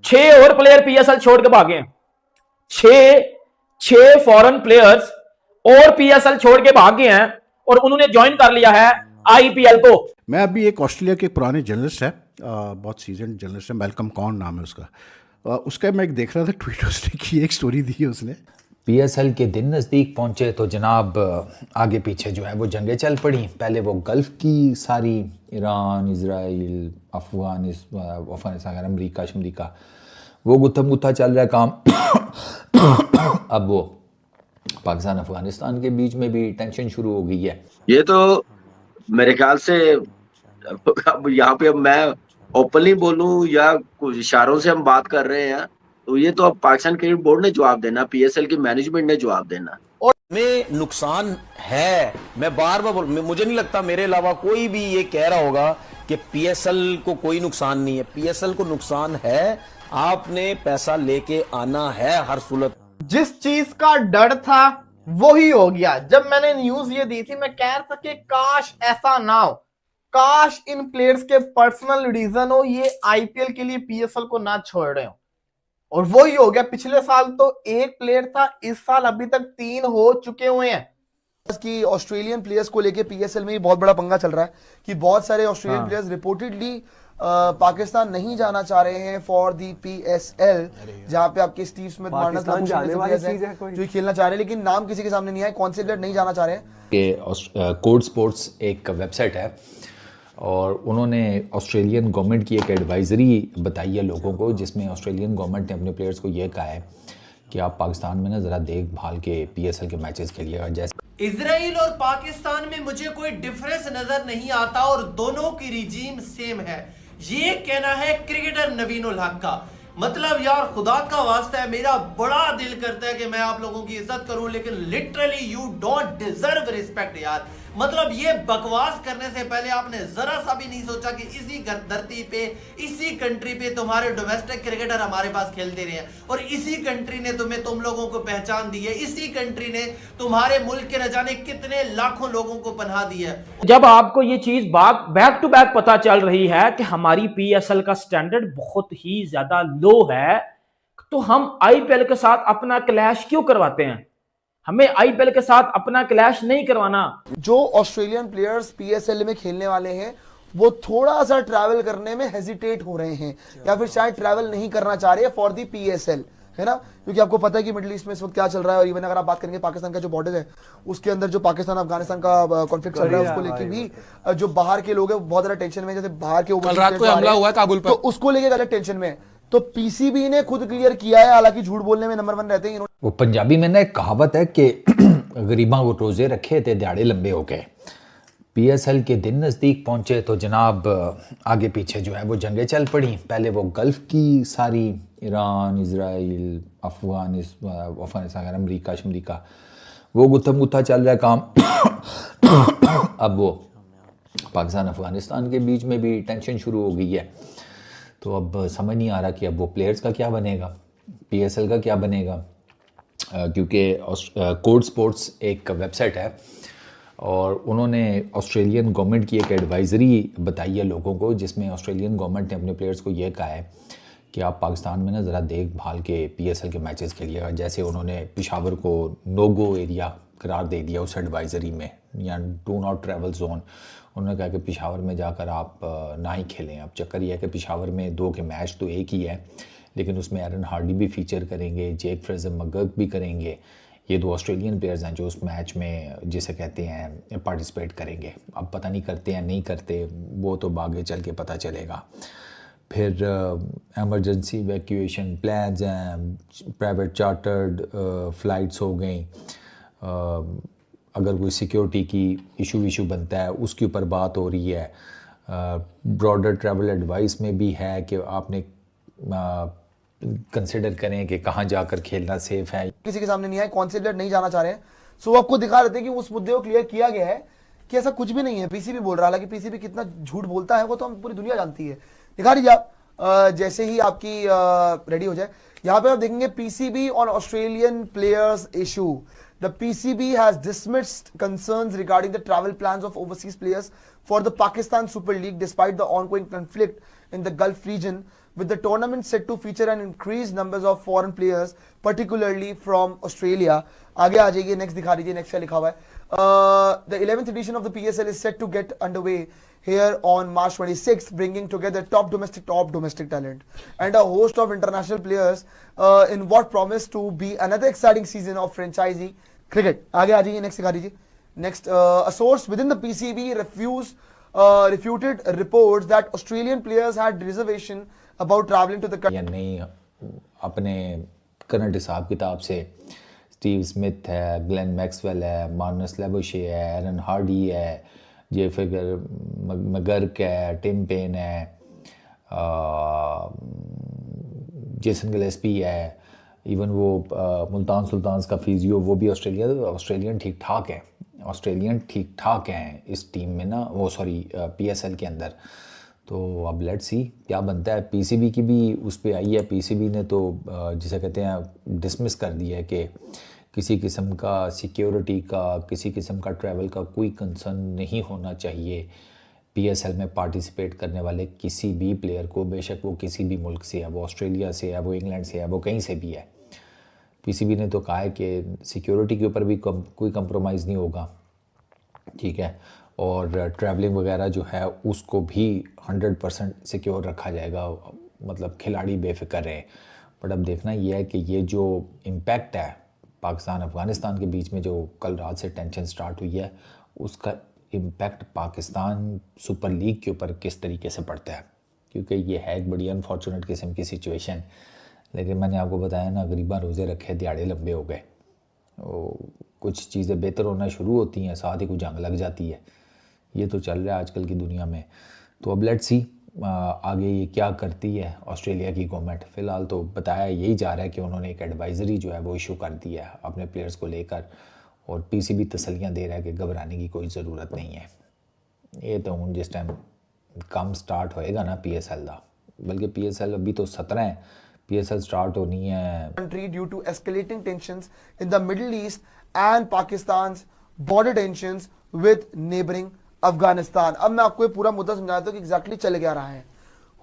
6 और player PSL छोड़ के भागे हैं। 6 फॉरेन प्लेयर्स और पीएसएल छोड़ के भाग गए हैं और उन्होंने ज्वाइन कर लिया है आईपीएल को। मैं अभी एक ऑस्ट्रेलिया के पुराने जर्नलिस्ट है, बहुत सीजन जर्नलिस्ट है, मैल्कम कॉन नाम है उसका। उसका मैं एक देख रहा था ट्वीट, उसने की एक स्टोरी दी है उसने। पीएसएल के दिन नज़दीक पहुंचे तो जनाब आगे पीछे जो है वो जंगें चल पड़ी। पहले वो गल्फ़ की सारी, ईरान, इजराइल, अफगानिस्तान, अमरीका वो गुत्थम गुत्था चल रहा है काम। अब वो पाकिस्तान अफगानिस्तान के बीच में भी टेंशन शुरू हो गई है। ये तो मेरे ख्याल से अब यहाँ पे अब मैं ओपनली बोलूं या कुछ इशारों से हम बात कर रहे हैं, तो ये तो अब पाकिस्तान क्रिकेट बोर्ड ने जवाब देना, पीएसएल की मैनेजमेंट ने जवाब देना। और में नुकसान है, मैं बार बार मुझे नहीं लगता मेरे अलावा कोई भी ये कह रहा होगा कि पीएसएल को कोई नुकसान नहीं है। पीएसएल को नुकसान है, आपने पैसा लेके आना है हर सूरत। जिस चीज का डर था वो ही हो गया। जब मैंने न्यूज ये दी थी, मैं कह रहा था कि काश ऐसा ना हो, काश इन प्लेयर्स के पर्सनल रीजन हो, ये आईपीएल के लिए पीएसएल को ना छोड़ रहे हो, और वो ही हो गया। पिछले साल तो 1 प्लेयर था, इस साल अभी तक 3 हो चुके हुए हैं। कि ऑस्ट्रेलियन प्लेयर्स को लेके पीएसएल में ही बहुत बड़ा पंगा चल रहा है कि बहुत सारे ऑस्ट्रेलियन प्लेयर्स रिपोर्टेडली पाकिस्तान नहीं जाना चाह रहे हैं फॉर दी पीएसएल, जहां पे आपके स्टीव स्मिथ, मार्नस जो खेलना चाह रहे हैं, लेकिन नाम किसी के सामने नहीं आया, कौन से प्लेयर नहीं जाना चाह रहे हैं। कि कोड स्पोर्ट्स एक वेबसाइट है और उन्होंने ऑस्ट्रेलियन गवर्नमेंट की एक एडवाइजरी बताई है लोगों को, जिसमें ऑस्ट्रेलियन गवर्नमेंट ने अपने प्लेयर्स को ये कहा है कि आप पाकिस्तान में ना ज़रा देखभाल के पीएसएल के मैचेस खेलिएगा। जैसे इजराइल और पाकिस्तान में मुझे कोई डिफरेंस नजर नहीं आता और दोनों की रिजीम सेम है, ये कहना है क्रिकेटर नवीन उल हक का। मतलब यार खुदा का वास्ता है, मेरा बड़ा दिल करता है कि मैं आप लोगों की इज्जत करूं, लेकिन literally you don't deserve respect यार। मतलब ये बकवास करने से पहले आपने जरा सा भी नहीं सोचा कि इसी धरती पे, इसी कंट्री पे तुम्हारे डोमेस्टिक क्रिकेटर हमारे पास खेलते रहे हैं और इसी कंट्री ने तुम्हें, तुम लोगों को पहचान दी है, इसी कंट्री ने तुम्हारे मुल्क के न जाने कितने लाखों लोगों को पनाह दी है। जब आपको ये चीज बैक टू बैक पता चल रही है कि हमारी पीएसएल का स्टैंडर्ड बहुत ही ज्यादा लो है, तो हम आईपीएल के साथ अपना क्लैश क्यों करवाते हैं? हमें आईपीएल के साथ अपना क्लैश नहीं करवाना। जो ऑस्ट्रेलियन प्लेयर्स पीएसएल में खेलने वाले हैं वो थोड़ा सा ट्रैवल करने में हेजिटेट हो रहे हैं या फिर शायद ट्रैवल नहीं करना चाह रहे हैं फॉर दी पीएसएल, है ना, क्योंकि आपको पता है कि मिडिल ईस्ट में इस वक्त क्या चल रहा है। और इवन अगर आप बात करेंगे पाकिस्तान का जो बॉर्डर है उसके अंदर जो पाकिस्तान अफगानिस्तान का कॉन्फ्लिक्ट चल रहा है, उसको लेके भी जो बाहर के लोग हैं बहुत ज्यादा टेंशन में, जैसे बाहर के हमला हुआ है काबुल पर, तो उसको लेके अलग टेंशन में है। तो पीसीबी ने खुद क्लियर किया है, हालांकि झूठ बोलने में नंबर 1 रहते हैं। वो पंजाबी में ना एक कहावत है कि गरीबां को रोजे रखे थे दिहाड़े लंबे हो गए। पीएसएल के दिन नज़दीक पहुंचे तो जनाब आगे पीछे जो है वो जंगें चल पड़ी। पहले वो गल्फ़ की सारी, ईरान, इजराइल, अफगानिस्तान, अमरीका वो गुत्थम गुत्था चल रहा है काम। अब वो पाकिस्तान अफगानिस्तान के बीच में भी टेंशन शुरू हो गई है। तो अब समझ नहीं आ रहा कि अब वो प्लेयर्स का क्या बनेगा, पीएसएल का क्या बनेगा, क्योंकि कोड स्पोर्ट्स एक वेबसाइट है और उन्होंने ऑस्ट्रेलियन गवर्नमेंट की एक एडवाइजरी बताई है लोगों को, जिसमें ऑस्ट्रेलियन गवर्नमेंट ने अपने प्लेयर्स को ये कहा है कि आप पाकिस्तान में ना ज़रा देखभाल के पीएसएल के मैचेस खेलिएगा। जैसे उन्होंने पेशावर को नो गो एरिया करार दे दिया उस एडवाइजरी में, या डू नॉट ट्रैवल जोन। उन्होंने कहा कि पेशावर में जाकर आप ना ही खेलें। अब चक्कर यह है कि पेशावर में 2 के मैच तो एक ही है, लेकिन उसमें एरन हार्डी भी फीचर करेंगे, जेक फ्रेजर मगर्क भी करेंगे। ये 2 ऑस्ट्रेलियन प्लेयर्स हैं जो उस मैच में, जिसे कहते हैं, पार्टिसिपेट करेंगे। अब पता नहीं करते हैं नहीं करते, वो तो आगे चल के पता चलेगा। फिर एमरजेंसी इवैक्यूएशन प्लान्स हैं, प्राइवेट चार्टर्ड फ़्लाइट्स हो गई। अगर कोई सिक्योरिटी की इशू बनता है उसके ऊपर बात हो रही है। ब्रॉडर ट्रैवल एडवाइस में भी है कि आपने कंसिडर करें कि कहाँ जाकर खेलना सेफ है। किसी के सामने नहीं आए, कौन से प्लेयर नहीं जाना चाह रहे हैं, सो वो आपको दिखा देते हैं कि उस मुद्दे को क्लियर किया गया है कि ऐसा कुछ भी नहीं है। पीसीबी बोल रहा है, हालांकि पीसीबी कितना झूठ बोलता है वो तो हम पूरी दुनिया जानती है। दिखा दीजिए आप, जैसे ही आपकी रेडी हो जाए, यहाँ पे आप देखेंगे PCB on Australian players issue. The PCB has dismissed concerns regarding the travel plans of overseas players for the Pakistan Super League despite the ongoing conflict in the Gulf region with the tournament set to feature an increased numbers of foreign players, particularly from Australia. आगे आ जाइए, next दिखा दीजिए, next क्या लिखा हुआ है. The 11th edition of the PSL is set to get underway here on March 26th, bringing together top domestic talent and a host of international players in what promise to be another exciting season of franchisee cricket. आगे आ जाइए, next दिखा दीजिए. Next, a source within the PCB refuted reports that Australian players had reservation about travelling to the country. या नहीं, अपने current हिसाब किताब से स्टीव स्मिथ है, ग्लेन मैक्सवेल है, मार्नस लेबुशे है, एरन हार्डी है, जे फिगर मगर्क है, टिम पेन है, जेसन गिलेस्पी है, इवन वो मुल्तान सुल्तान्स का फिजियो वो भी ऑस्ट्रेलियन ठीक ठाक हैं इस टीम में ना, वो सॉरी PSL के अंदर. तो अब लेट्स सी क्या बनता है. PCB की भी उस पर आई है. PCB ने तो जिसे कहते हैं डिसमिस कर दिया है कि किसी किस्म का सिक्योरिटी का, किसी किस्म का ट्रैवल का कोई कंसर्न नहीं होना चाहिए PSL में पार्टिसिपेट करने वाले किसी भी प्लेयर को, बेशक वो किसी भी मुल्क से है, वो ऑस्ट्रेलिया से है, वो इंग्लैंड से है, वो कहीं से भी है. PCB ने तो कहा है कि सिक्योरिटी के ऊपर भी कोई कंप्रोमाइज़ नहीं होगा, ठीक है, और ट्रैवलिंग वगैरह जो है उसको भी 100% सिक्योर रखा जाएगा, मतलब खिलाड़ी बेफिक्र रहे. बट अब देखना ये है कि ये जो इम्पैक्ट है पाकिस्तान अफ़गानिस्तान के बीच में, जो कल रात से टेंशन स्टार्ट हुई है, उसका इम्पैक्ट पाकिस्तान सुपर लीग के ऊपर किस तरीके से पड़ता है, क्योंकि ये है एक बड़ी अनफॉर्चुनेट किस्म की सिचुएशन. लेकिन मैंने आपको बताया ना, गरीबा रोज़े रखे दिहाड़े लंबे हो गए. कुछ चीज़ें बेहतर होना शुरू होती हैं, साथ ही कुछ जंग लग जाती है. ये तो चल रहा है आजकल की दुनिया में. तो अब लेट्स सी आगे ये क्या करती है ऑस्ट्रेलिया की गवर्नमेंट. फ़िलहाल तो बताया यही जा रहा है कि उन्होंने एक एडवाइज़री जो है वो इशू कर दी है अपने प्लेयर्स को लेकर, और PCB तसल्लियाँ दे रहा है कि घबराने की कोई ज़रूरत नहीं है. ये तो हूँ जिस टाइम कम स्टार्ट होएगा ना PSL का, बल्कि PSL अभी तो 17 है, PSL स्टार्ट होनी है. Country due to escalating tensions in the Middle East and Pakistan's border tensions with neighboring Afghanistan. अब मैं आपको ये पूरा मुद्दा समझाता हूँ कि एग्जैक्टली चल क्या रहा है.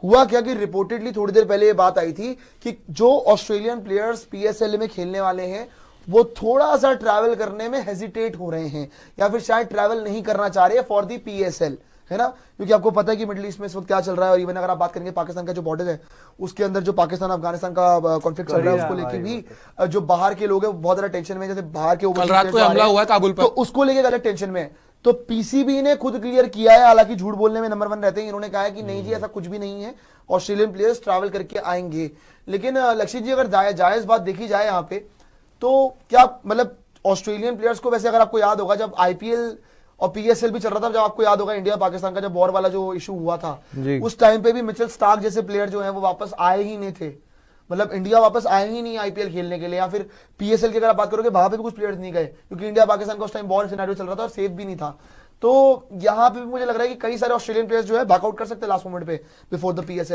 हुआ क्या कि रिपोर्टेडली थोड़ी देर पहले ये बात आई थी कि जो ऑस्ट्रेलियन प्लेयर्स PSL में खेलने वाले हैं वो थोड़ा सा ट्रैवल करने में हेजिटेट हो रहे हैं, या फिर शायद ट्रैवल नहीं करना चाह रहे हैं फॉर दी PSL, है ना, क्योंकि आपको पता है कि मिडिल ईस्ट में इस वक्त क्या चल रहा है. और इवन अगर आप बात करेंगे पाकिस्तान का जो बॉर्डर है उसके अंदर जो पाकिस्तान अफगानिस्तान का कॉन्फ्लिक्ट चल रहा है, उसको लेके भी जो बाहर के लोग हैं बहुत ज्यादा टेंशन में, जैसे बाहर के हमला हुआ है काबुल पर, तो उसको लेके अलग टेंशन में. तो PCB ने खुद क्लियर किया है, हालांकि झूठ बोलने में नंबर 1 रहते हैं, इन्होंने कहा है कि नहीं जी ऐसा कुछ भी नहीं है, ऑस्ट्रेलियन प्लेयर्स ट्रैवल करके आएंगे. लेकिन लक्षित जी अगर जायज बात देखी जाए यहाँ पे, तो क्या मतलब ऑस्ट्रेलियन प्लेयर्स को, वैसे अगर आपको याद होगा जब IPL और PSL भी चल रहा था, जब आपको याद होगा इंडिया पाकिस्तान का जब वॉर वाला जो इशू हुआ था, उस टाइम पे भी मिचेल स्टार्क जैसे प्लेयर जो है वो वापस आए ही नहीं थे. मतलब इंडिया वापस आए ही नहीं IPL खेलने के लिए, या फिर PSL की अगर आप बात करोगे वहां पे भी कुछ प्लेयर्स नहीं गए, क्योंकि इंडिया पाकिस्तान का उस टाइम वॉर सिनेरियो चल रहा था और सेफ भी नहीं था. तो यहाँ पे भी मुझे लग रहा है कि कई सारे ऑस्ट्रेलियन प्लेयर्स जो है बैकआउट कर सकते हैं लास्ट मोमेंट पे बिफोर द PSL.